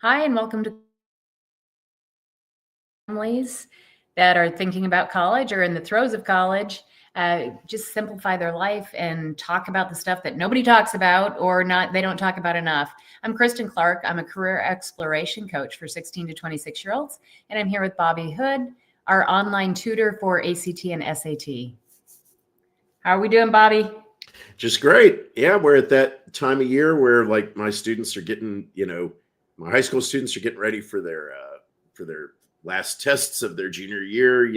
Hi, and welcome to families that are thinking about college or in the throes of college. Just simplify their life and talk about the stuff that nobody talks about or not they don't talk about enough. I'm Kristin Clark. I'm a career exploration coach for 16 to 26-year-olds, and I'm here with Bobby Hood, our online tutor for ACT and SAT. How are we doing, Bobby? Just great. Yeah, we're at that time of year where like my students are getting, my high school students are getting ready for their last tests of their junior year,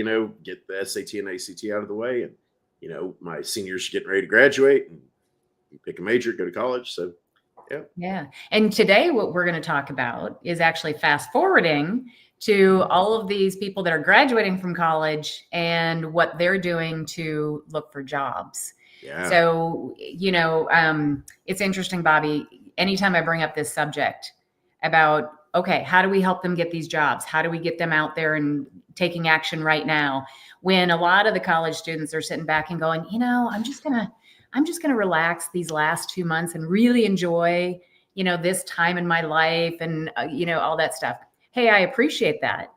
get the SAT and ACT out of the way. And, my seniors are getting ready to graduate and pick a major, go to college. So yeah. Yeah. And today, what we're going to talk about is actually fast forwarding to all of these people that are graduating from college and what they're doing to look for jobs. Yeah. So, it's interesting, Bobby, anytime I bring up this subject about, okay, how do we help them get these jobs? How do we get them out there and taking action right now? When a lot of the college students are sitting back and going, I'm just going to relax these last 2 months and really enjoy, this time in my life and, all that stuff. Hey, I appreciate that.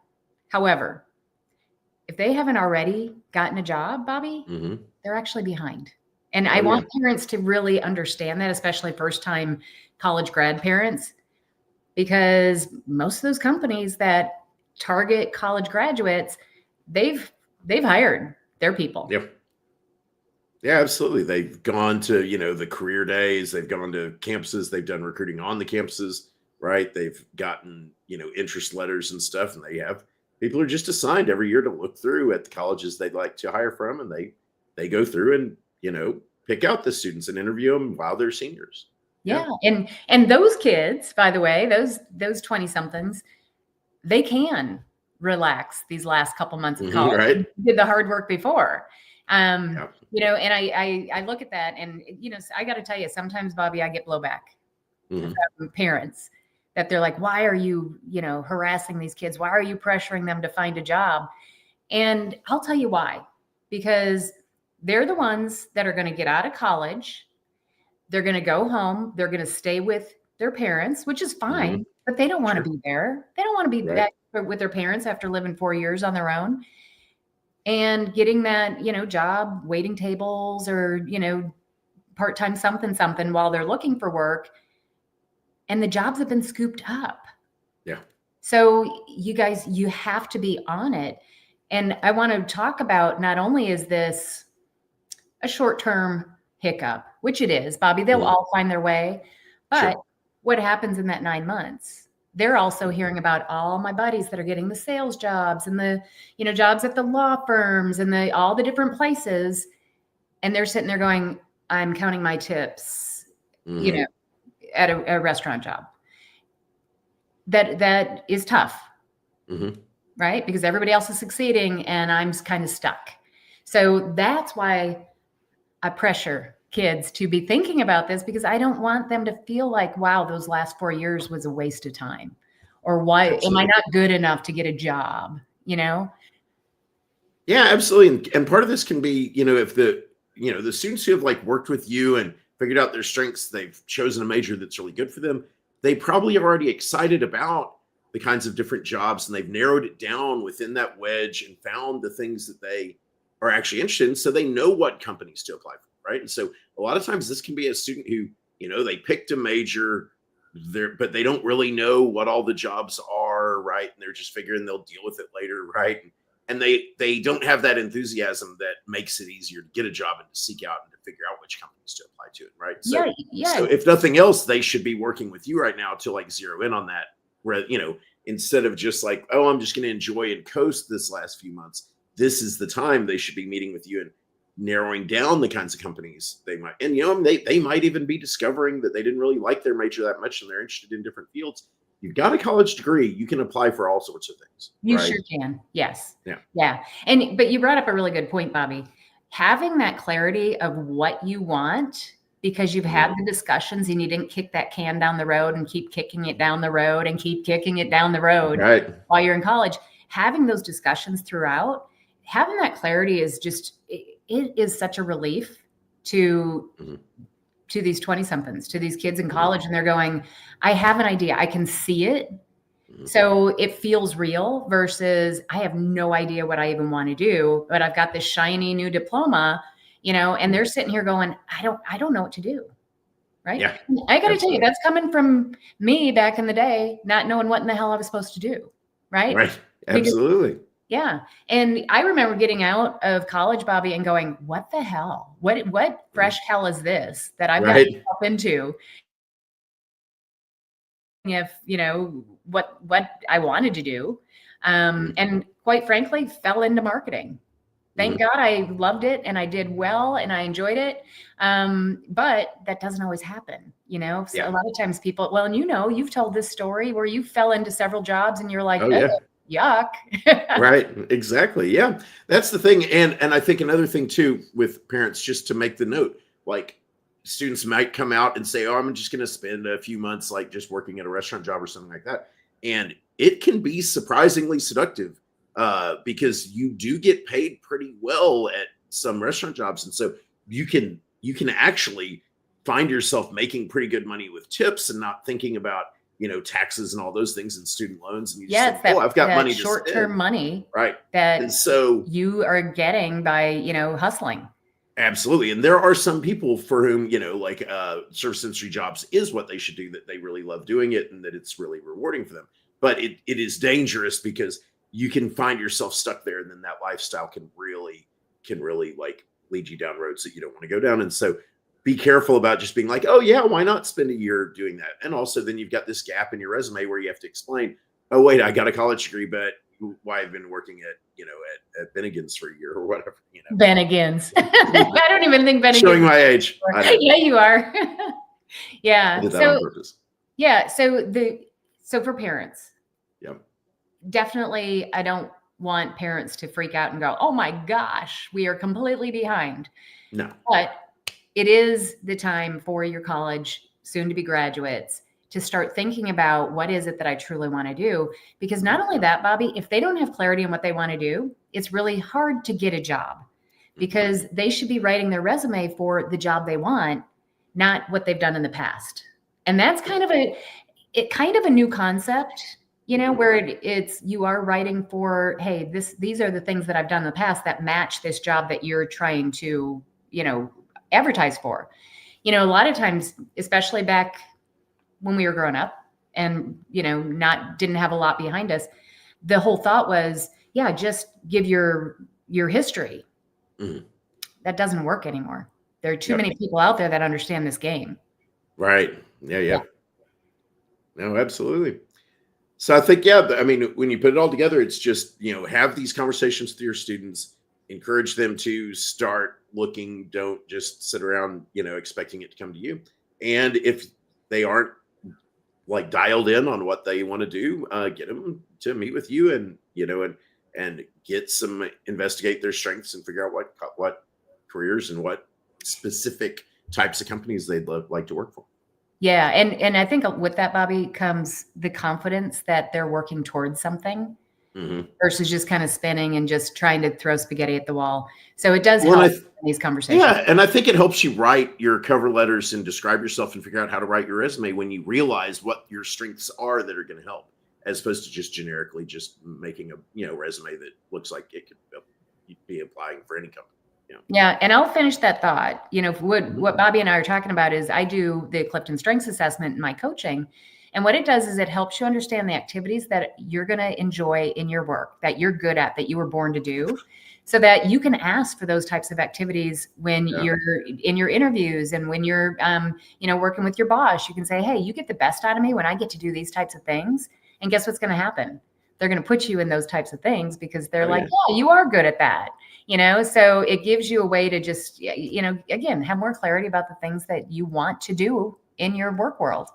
However, if they haven't already gotten a job, Bobby, they're actually behind. And I want parents to really understand that, especially first-time college grad parents, because most of those companies that target college graduates, they've hired their people. Yep. Yeah, absolutely. They've gone to, the career days, they've gone to campuses, they've done recruiting on the campuses, right? They've gotten, interest letters and stuff, and people are just assigned every year to look through at the colleges they'd like to hire from, and they go through and, pick out the students and interview them while they're seniors. Yeah. And those kids, by the way, those 20 somethings, they can relax these last couple months of college. Right. Did the hard work before. And I look at that and, I got to tell you, sometimes, Bobby, I get blowback from parents that they're like, why are you, harassing these kids? Why are you pressuring them to find a job? And I'll tell you why, because they're the ones that are going to get out of college. They're going to go home. They're going to stay with their parents, which is fine, but they don't want to be there. They don't want to be back with their parents after living 4 years on their own and getting that, job, waiting tables or, part-time something while they're looking for work. And the jobs have been scooped up. Yeah. So you guys, you have to be on it. And I want to talk about, not only is this a short-term hiccup, which it is, Bobby, they'll all find their way. But what happens in that 9 months? They're also hearing about all my buddies that are getting the sales jobs and the, jobs at the law firms and all the different places. And they're sitting there going, I'm counting my tips, at a restaurant job. That is tough, right? Because everybody else is succeeding and I'm kind of stuck. So that's why I pressure kids to be thinking about this, because I don't want them to feel like, wow, those last 4 years was a waste of time, or why am I not good enough to get a job? Yeah, absolutely. And part of this can be, if the students who have like worked with you and figured out their strengths, they've chosen a major that's really good for them. They probably are already excited about the kinds of different jobs, and they've narrowed it down within that wedge and found the things that they are actually interested in. So they know what companies to apply for, right? And so a lot of times this can be a student who, they picked a major there, but they don't really know what all the jobs are, right? And they're just figuring they'll deal with it later, right? And they don't have that enthusiasm that makes it easier to get a job and to seek out and to figure out which companies to apply to it, right? So, so if nothing else, they should be working with you right now to like zero in on that, where, instead of just like, oh, I'm just going to enjoy and coast this last few months. This is the time they should be meeting with you and narrowing down the kinds of companies they might, and they might even be discovering that they didn't really like their major that much and they're interested in different fields. You've got a college degree, you can apply for all sorts of things. You sure can. Yes. Yeah. But you brought up a really good point, Bobby. Having that clarity of what you want, because you've had the discussions and you didn't kick that can down the road and keep kicking it down the road and keep kicking it down the road while you're in college. Having those discussions throughout, having that clarity is just, it is such a relief to these 20 somethings, to these kids in college. And they're going, I have an idea. I can see it. So it feels real versus I have no idea what I even want to do, but I've got this shiny new diploma, and they're sitting here going, I don't know what to do. Right. Yeah, I got to tell absolutely. you, that's coming from me back in the day, not knowing what in the hell I was supposed to do. Right. Right. Because, Absolutely. yeah. And I remember getting out of college, Bobby, and going, what the hell? What fresh hell is this that I've got to Right. jump into? If what I wanted to do, and quite frankly fell into marketing. Thank God I loved it and I did well and I enjoyed it, but that doesn't always happen. So a lot of times people, well, and you've told this story where you fell into several jobs and you're like, Oh yeah. yuck. Right. Exactly. Yeah. That's the thing. And I think another thing too with parents, just to make the note, like students might come out and say, oh, I'm just going to spend a few months like just working at a restaurant job or something like that. And it can be surprisingly seductive because you do get paid pretty well at some restaurant jobs. And so you can actually find yourself making pretty good money with tips and not thinking about, taxes and all those things and student loans. And you just think, oh, I've got money to short-term spend. Right. Right. That And so you are getting by, hustling. absolutely. And there are some people for whom, like service industry jobs is what they should do, that they really love doing it and that it's really rewarding for them. But it is dangerous because you can find yourself stuck there, and then that lifestyle can really like lead you down roads that you don't want to go down. And so be careful about just being like, oh yeah, why not spend a year doing that? And also then you've got this gap in your resume where you have to explain, oh wait, I got a college degree, but why I've been working at at Bennigan's for a year or whatever. Bennigan's. I don't even think Bennigan's. Showing my age. Yeah, you are. Yeah. I did that on purpose. Yeah. So for parents, Yep. Definitely, I don't want parents to freak out and go, oh my gosh, we are completely behind. No. But it is the time for your college, soon to be graduates, to start thinking about what is it that I truly want to do. Because not only that, Bobby, if they don't have clarity on what they want to do, it's really hard to get a job, because they should be writing their resume for the job they want, not what they've done in the past. And that's kind of a new concept, where it's you are writing for, hey, these are the things that I've done in the past that match this job that you're trying to, advertise for. A lot of times, especially back when we were growing up and, didn't have a lot behind us, the whole thought was, yeah, just give your history. That doesn't work anymore. There are too many people out there that understand this game. Right. Yeah. No, absolutely. So I think, when you put it all together, it's just, have these conversations with your students, encourage them to start looking, don't just sit around, expecting it to come to you. And if they aren't like dialed in on what they want to do, get them to meet with you and, and investigate their strengths and figure out what careers and what specific types of companies they'd like to work for. Yeah. And I think with that, Bobby, comes the confidence that they're working towards something versus just kind of spinning and just trying to throw spaghetti at the wall. So it does help in these conversations. Yeah. And I think it helps you write your cover letters and describe yourself and figure out how to write your resume when you realize what your strengths are that are going to help, as opposed to just generically just making a resume that looks like it could be applying for any company. Yeah. And I'll finish that thought. What Bobby and I are talking about is I do the Clifton Strengths Assessment in my coaching. And what it does is it helps you understand the activities that you're going to enjoy in your work, that you're good at, that you were born to do, so that you can ask for those types of activities when you're in your interviews and when you're, working with your boss. You can say, hey, you get the best out of me when I get to do these types of things. And guess what's going to happen? They're going to put you in those types of things because they're yeah, you are good at that. So it gives you a way to just, again, have more clarity about the things that you want to do in your work world.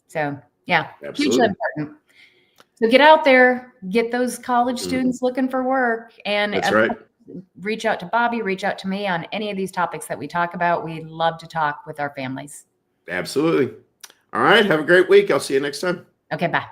So yeah, hugely important. So get out there, get those college students looking for work, and that's right. Reach out to Bobby, reach out to me on any of these topics that we talk about. We love to talk with our families. Absolutely. All right. Have a great week. I'll see you next time. Okay. Bye.